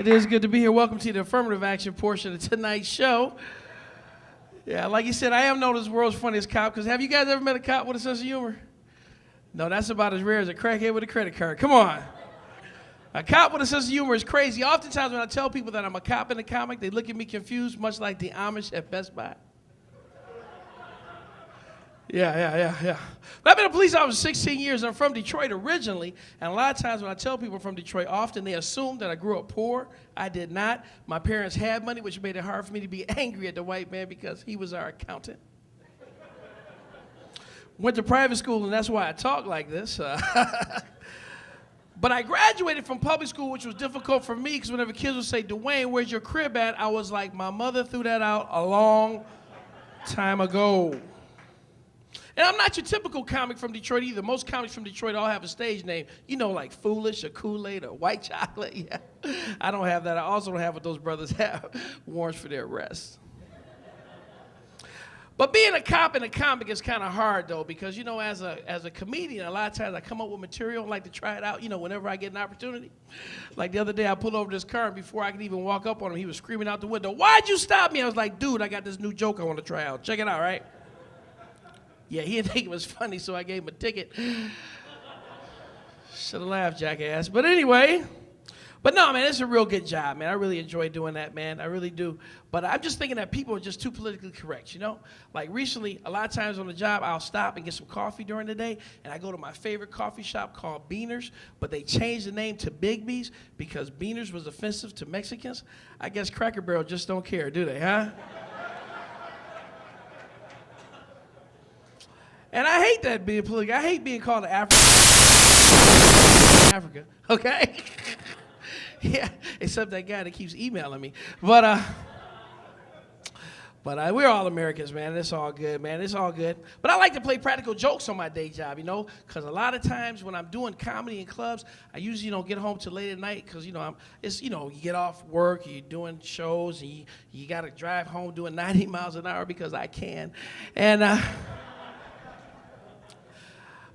It is good to be here. Welcome to the affirmative action portion of tonight's show. Yeah, like you said, I am known as the world's funniest cop, because have you guys ever met a cop with a sense of humor? No, that's about as rare as a crackhead with a credit card. Come on. A cop with a sense of humor is crazy. Oftentimes when I tell people that I'm a cop in a comic, they look at me confused, much like the Amish at Best Buy. Yeah. But I've been a police officer 16 years. I'm from Detroit originally, and a lot of times when I tell people from Detroit, often they assume that I grew up poor. I did not. My parents had money, which made it hard for me to be angry at the white man because he was our accountant. Went to private school, and that's why I talk like this. But I graduated from public school, which was difficult for me, because whenever kids would say, Dwayne, where's your crib at? I was like, my mother threw that out a long time ago. And I'm not your typical comic from Detroit either. Most comics from Detroit all have a stage name. You know, like Foolish or Kool-Aid or White Chocolate. Yeah. I don't have that. I also don't have what those brothers have, warrants for their arrest. But being a cop and a comic is kind of hard, though, because, you know, as a comedian, a lot of times I come up with material and like to try it out, you know, whenever I get an opportunity. Like the other day, I pulled over this car, and before I could even walk up on him, he was screaming out the window, "Why'd you stop me?" I was like, dude, I got this new joke I want to try out. Check it out, right? Yeah, he didn't think it was funny, so I gave him a ticket. Should have laughed, jackass. But anyway, but no, man, it's a real good job, man. I really enjoy doing that, man. I really do. But I'm just thinking that people are just too politically correct, you know? Like recently, a lot of times on the job, I'll stop and get some coffee during the day, and I go to my favorite coffee shop called Beaners, but they changed the name to Bigby's because Beaners was offensive to Mexicans. I guess Cracker Barrel just don't care, do they, huh? And I hate that being political. I hate being called an Africa, okay? Yeah, except that guy that keeps emailing me. But we're all Americans, man. It's all good, man. It's all good. But I like to play practical jokes on my day job, you know, because a lot of times when I'm doing comedy in clubs, I usually don't get home till late at night because, you know, you get off work, you're doing shows, and you got to drive home doing 90 miles an hour because I can. And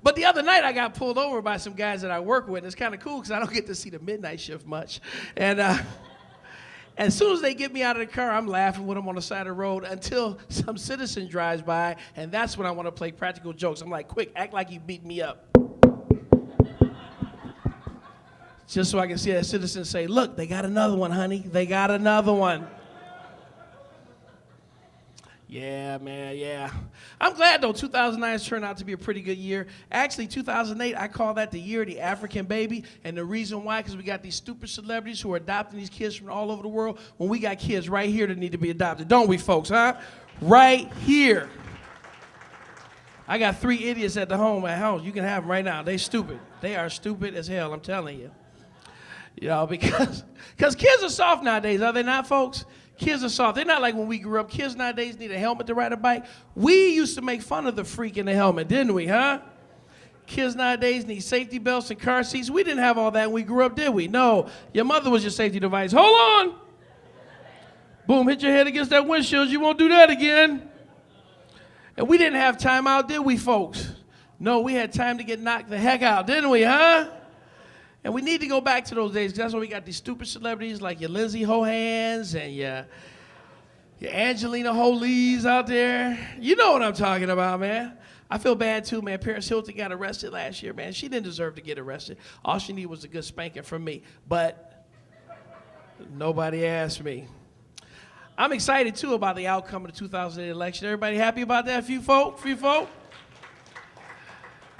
but the other night, I got pulled over by some guys that I work with, and it's kind of cool because I don't get to see the midnight shift much. And as soon as they get me out of the car, I'm laughing with them on the side of the road until some citizen drives by, and that's when I want to play practical jokes. I'm like, quick, act like you beat me up. Just so I can see that citizen say, look, they got another one, honey. They got another one. Yeah, man, yeah. I'm glad, though, 2009 has turned out to be a pretty good year. Actually, 2008, I call that the year of the African baby. And the reason why, because we got these stupid celebrities who are adopting these kids from all over the world when we got kids right here that need to be adopted. Don't we, folks, huh? Right here. I got 3 idiots at home. You can have them right now. They stupid. They are stupid as hell, I'm telling you. You know, because kids are soft nowadays, are they not, folks? Kids are soft. They're not like when we grew up. Kids nowadays need a helmet to ride a bike. We used to make fun of the freak in the helmet, didn't we, huh? Kids nowadays need safety belts and car seats. We didn't have all that when we grew up, did we? No. Your mother was your safety device. Hold on. Boom, hit your head against that windshield. You won't do that again. And we didn't have time out, did we, folks? No, we had time to get knocked the heck out, didn't we, huh? And we need to go back to those days, because that's why we got these stupid celebrities like your Lindsay Hohans and your Angelina Holies out there. You know what I'm talking about, man. I feel bad, too, man. Paris Hilton got arrested last year, man. She didn't deserve to get arrested. All she needed was a good spanking from me. But nobody asked me. I'm excited, too, about the outcome of the 2008 election. Everybody happy about that? Few folk?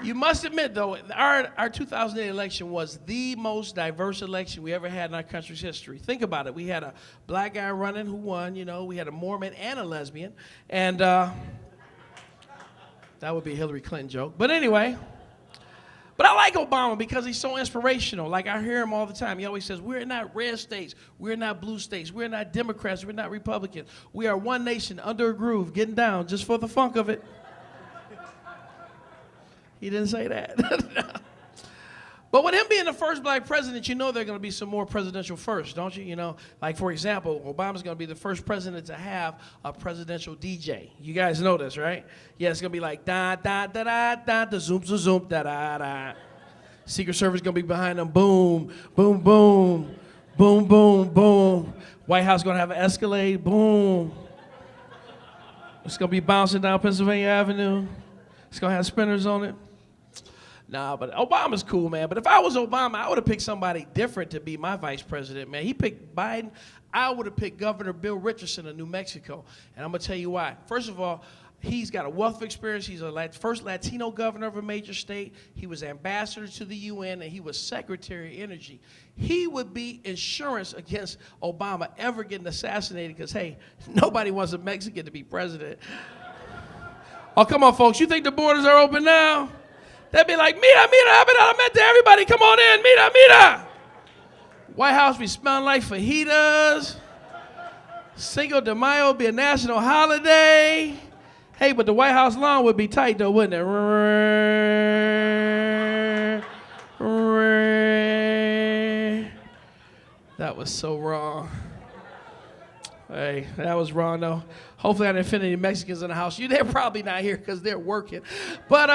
You must admit, though, our 2008 election was the most diverse election we ever had in our country's history. Think about it. We had a black guy running who won, you know. We had a Mormon and a lesbian. And that would be a Hillary Clinton joke. But anyway, but I like Obama because he's so inspirational. Like, I hear him all the time. He always says, we're not red states. We're not blue states. We're not Democrats. We're not Republicans. We are one nation under a groove, getting down just for the funk of it. He didn't say that. But with him being the first black president, you know there are going to be some more presidential firsts, don't you? You know, like, for example, Obama's going to be the first president to have a presidential DJ. You guys know this, right? Yeah, it's going to be like da da da da da da zoom zoom zoom da da da. Secret Service going to be behind them. Boom, boom, boom, Boom, boom, boom. White House gonna have an Escalade. Boom. It's gonna be bouncing down Pennsylvania Avenue. It's gonna have spinners on it. Nah, but Obama's cool, man. But if I was Obama, I would have picked somebody different to be my vice president, man. He picked Biden. I would have picked Governor Bill Richardson of New Mexico. And I'm gonna tell you why. First of all, he's got a wealth of experience. He's a first Latino governor of a major state. He was ambassador to the UN, and he was Secretary of Energy. He would be insurance against Obama ever getting assassinated because, hey, nobody wants a Mexican to be president. Oh, come on, folks. You think the borders are open now? They'd be like, mira, mente, everybody, come on in, mira. White House be smelling like fajitas. Cinco de Mayo would be a national holiday. Hey, but the White House lawn would be tight, though, wouldn't it? That was so wrong. Hey, that was wrong, though. Hopefully I didn't offend any Mexicans in the house. They're probably not here because they're working. But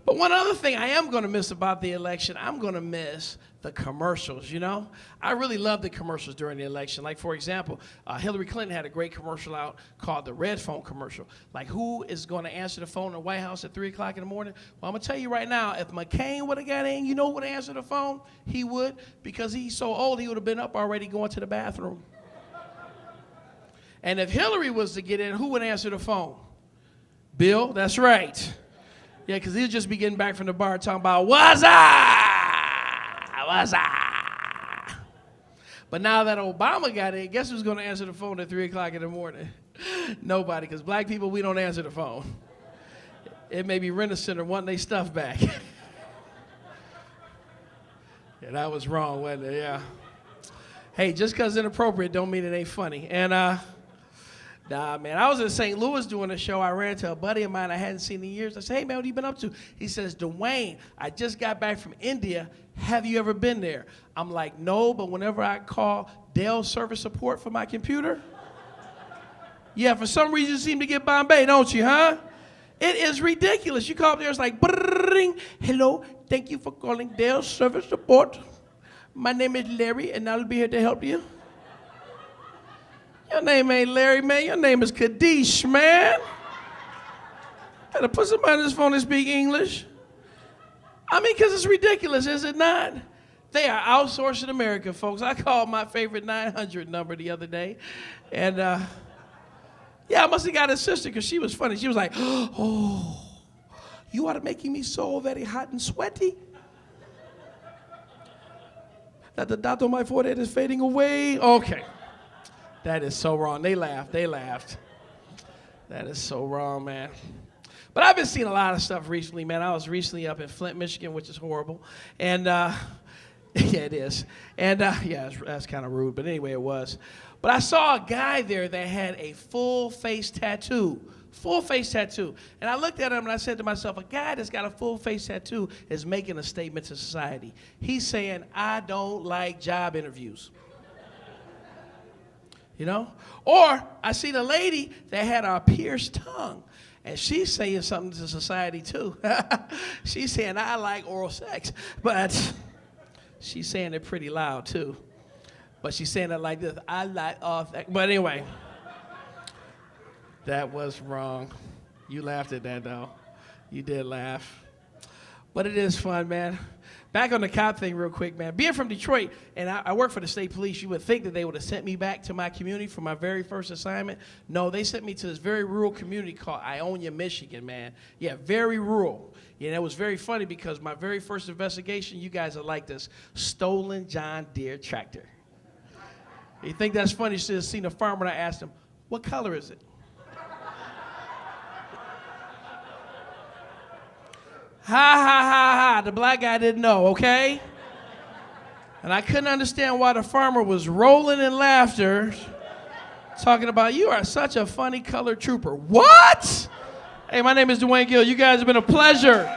one other thing I am going to miss about the election, I'm going to miss the commercials, you know? I really love the commercials during the election. Like, for example, Hillary Clinton had a great commercial out called the Red Phone commercial. Like, who is going to answer the phone in the White House at 3 o'clock in the morning? Well, I'm going to tell you right now, if McCain would have got in, you know who would answer the phone? He would, because he's so old, he would have been up already going to the bathroom. And if Hillary was to get in, who would answer the phone? Bill, that's right. Yeah, because he'll just be getting back from the bar talking about, what's up? But now that Obama got in, guess who's going to answer the phone at 3 o'clock in the morning? Nobody, because black people, we don't answer the phone. It may be Rent-A-Center wanting their stuff back. Yeah, that was wrong, wasn't it? Yeah. Hey, just because it's inappropriate don't mean it ain't funny. And, nah, man, I was in St. Louis doing a show. I ran into a buddy of mine I hadn't seen in years. I said, hey, man, what have you been up to? He says, Dwayne, I just got back from India. Have you ever been there? I'm like, no, but whenever I call Dell service support for my computer, yeah, for some reason you seem to get Bombay, don't you, huh? It is ridiculous. You call up there, it's like, hello, thank you for calling Dell service support. My name is Larry, and I'll be here to help you. Your name ain't Larry, man. Your name is Kadesh, man. Gotta put somebody on this phone and speak English. I mean, because it's ridiculous, is it not? They are outsourcing America, folks. I called my favorite 900 number the other day. And, yeah, I must have got his sister because she was funny. She was like, oh, you are making me so very hot and sweaty that the dot on my forehead is fading away. Okay. That is so wrong. They laughed. That is so wrong, man. But I've been seeing a lot of stuff recently, man. I was recently up in Flint, Michigan, which is horrible. And, yeah, it is. And, yeah, that's kind of rude. But anyway, it was. But I saw a guy there that had a full face tattoo. Full face tattoo. And I looked at him and I said to myself, a guy that's got a full face tattoo is making a statement to society. He's saying, I don't like job interviews. You know? Or I seen a lady that had a pierced tongue, and she's saying something to society too. She's saying, I like oral sex, but she's saying it pretty loud too. But she's saying it like this, I like all sex. But anyway, that was wrong. You laughed at that though. You did laugh. But it is fun, man. Back on the cop thing real quick, man. Being from Detroit, and I work for the state police, you would think that they would have sent me back to my community for my very first assignment. No, they sent me to this very rural community called Ionia, Michigan, man. Yeah, very rural. Yeah, and it was very funny because my very first investigation, you guys are like this, stolen John Deere tractor. You think that's funny? You should have seen a farmer and I asked him, what color is it? Ha, ha, ha, ha. The black guy didn't know, okay? And I couldn't understand why the farmer was rolling in laughter, talking about, you are such a funny colored trooper. What? Hey, my name is Dwayne Gill. You guys have been a pleasure.